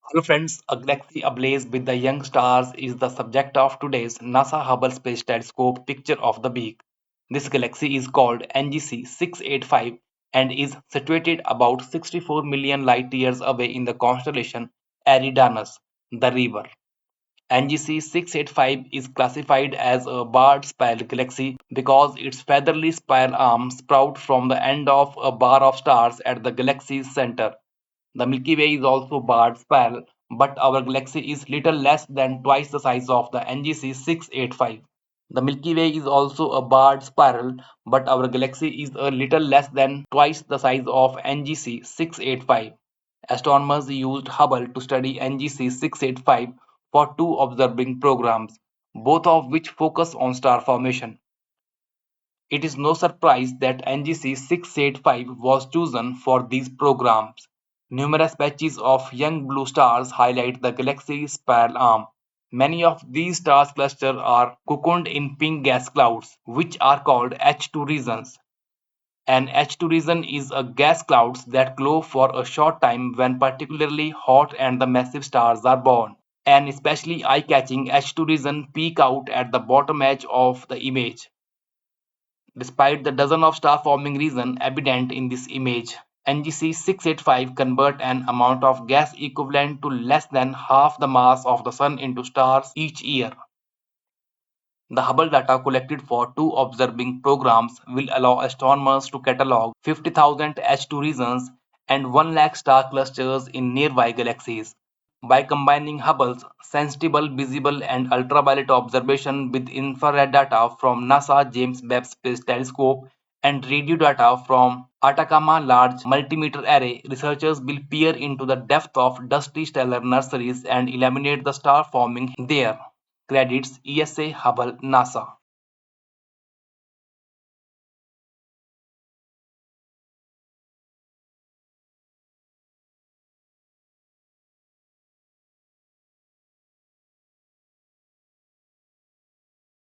Hello friends, a galaxy ablaze with the young stars is the subject of today's NASA Hubble Space Telescope picture of the week. This galaxy is called NGC 685 and is situated about 64 million light years away in the constellation Eridanus, the River. NGC 685 is classified as a barred spiral galaxy because its feathery spiral arms sprout from the end of a bar of stars at the galaxy's center. The Milky Way is also barred spiral, but our galaxy is little less than twice the size of the NGC 685. The Milky Way is also a barred spiral, but our galaxy is a little less than twice the size of NGC 685. Astronomers used Hubble to study NGC 685 for two observing programs, both of which focus on star formation. It is no surprise that NGC 685 was chosen for these programs. Numerous patches of young blue stars highlight the galaxy's spiral arm. Many of these star clusters are cocooned in pink gas clouds, which are called H2 regions. An H2 region is a gas clouds that glow for a short time when particularly hot and the massive stars are born. An especially eye-catching H2 region peek out at the bottom edge of the image. Despite the dozen of star-forming regions evident in this image, NGC 685 convert an amount of gas equivalent to less than half the mass of the Sun into stars each year. The Hubble data collected for two observing programs will allow astronomers to catalog 50,000 H2 regions and 1 lakh star clusters in nearby galaxies. By combining Hubble's sensitive visible and ultraviolet observation with infrared data from NASA James Webb Space Telescope and radio data from Atacama Large Multimeter Array, researchers will peer into the depth of dusty stellar nurseries and illuminate the star forming there. Credits ESA Hubble NASA.